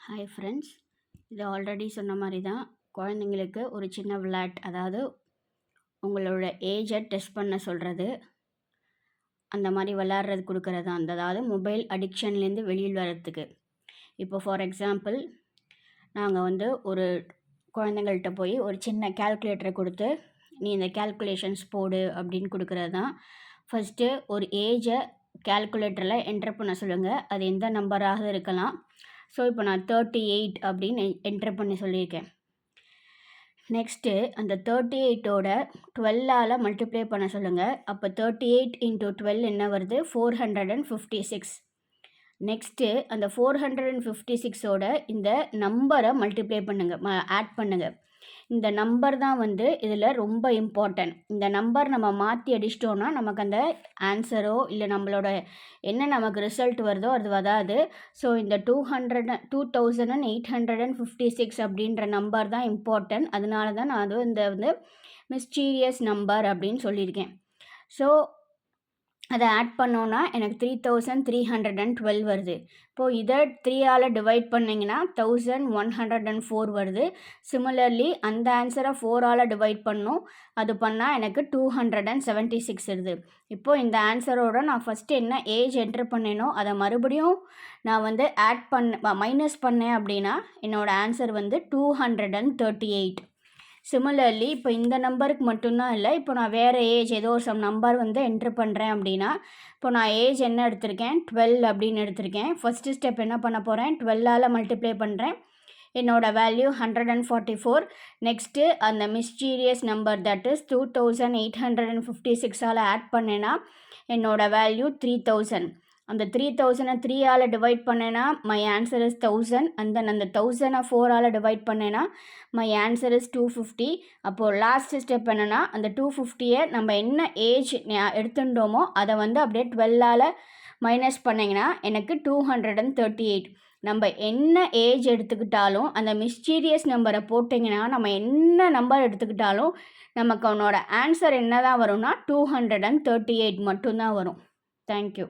Hi friends, இது already சொன்ன மாதிரி தான் குழந்தைங்களுக்கு ஒரு சின்ன விளையாட்டு, அதாவது உங்களோட ஏஜை டெஸ்ட் பண்ண சொல்கிறது, அந்த மாதிரி விளையாடுறது கொடுக்குறது தான். அதாவது மொபைல் அடிக்ஷன்லேருந்து வெளியில் வர்றதுக்கு. இப்போ ஃபார் எக்ஸாம்பிள், நாங்கள் ஒரு குழந்தைங்கள்ட்ட போய் ஒரு சின்ன கால்குலேட்டரை கொடுத்து நீ இந்த கால்குலேஷன்ஸ் போடு அப்படின்னு கொடுக்குறது தான். ஃபஸ்ட்டு ஒரு ஏஜை கால்குலேட்டரில் என்டர் பண்ண சொல்லுங்கள். அது எந்த நம்பராக இருக்கலாம். ஸோ இப்போ நான் 38 அப்படின்னு என்டர் பண்ணி சொல்லியிருக்கேன். நெக்ஸ்ட்டு அந்த 38ஓட 12ஆல் மல்டிப்ளை பண்ண சொல்லுங்கள். அப்போ 38 × 12 என்ன வருது? 456. நெக்ஸ்ட்டு அந்த 456ஓட இந்த நம்பரை மல்டிப்ளை பண்ணுங்கள், ஆட் பண்ணுங்கள். இந்த நம்பர் தான் இதில் ரொம்ப இம்பார்ட்டன்ட். இந்த நம்பர் நம்ம மாற்றி அடிச்சிட்டோன்னா நமக்கு அந்த ஆன்சரோ இல்லை நம்மளோட என்ன நமக்கு ரிசல்ட் வருதோ அது வராது. ஸோ இந்த 2856 அப்படின்ற நம்பர் தான் இம்பார்ட்டன்ட். அதனால தான் நான் அது இந்த மிஸ்டீரியஸ் நம்பர் அப்படின்னு சொல்லியிருக்கேன். ஸோ அதை ஆட் பண்ணோன்னா எனக்கு 3312 வருது. இப்போது இதை 3ஆல் டிவைட் பண்ணிங்கன்னா 1104 வருது. சிமிலர்லி அந்த ஆன்சரை 4ஆல் டிவைட் பண்ணோம், அது பண்ணால் எனக்கு 276 வருது. இப்போது இந்த ஆன்சரோட நான் ஃபஸ்ட்டு என்ன ஏஜ் என்டர் பண்ணேனோ அதை மறுபடியும் நான் மைனஸ் பண்ணேன் அப்படின்னா என்னோடய ஆன்சர் 238. சிமிலர்லி இப்போ இந்த நம்பருக்கு மட்டும்தான் இல்லை, இப்போ நான் வேறு ஏஜ் ஏதோ ஒரு சம் நம்பர் என்ட்ரு பண்ணுறேன் அப்படின்னா, இப்போ நான் ஏஜ் என்ன எடுத்திருக்கேன்? 12 அப்படின்னு எடுத்திருக்கேன். ஃபஸ்ட்டு ஸ்டெப் என்ன பண்ண போகிறேன்? 12ஆல் மல்டிப்ளை பண்ணுறேன். என்னோடய வேல்யூ 144. நெக்ஸ்ட்டு அந்த மிஸ்டீரியஸ் நம்பர் தட் இஸ் 2856ஆல் ஆட் பண்ணேன்னா என்னோடய வேல்யூ 3000. அந்த 3000 3ஆல் டிவைட் பண்ணேன்னா மை ஆன்சர் இஸ் 1000. அந்த 1000 4ஆல் டிவைட் பண்ணேன்னா மை ஆன்சர் இஸ் 250. அப்போது லாஸ்ட் ஸ்டெப் என்னென்னா, அந்த 250 நம்ம என்ன ஏஜ் எடுத்துட்டோமோ அதை அப்படியே 12ஆல் மைனஸ் பண்ணிங்கன்னா எனக்கு 238. நம்ம என்ன ஏஜ் எடுத்துக்கிட்டாலும் அந்த மிஸ்டீரியஸ் நம்பரை போட்டிங்கன்னா நம்ம என்ன நம்பர் எடுத்துக்கிட்டாலும் நமக்கு அவனோட ஆன்சர் என்ன தான் வரும்னா 238 மட்டும்தான் வரும். தேங்க்யூ.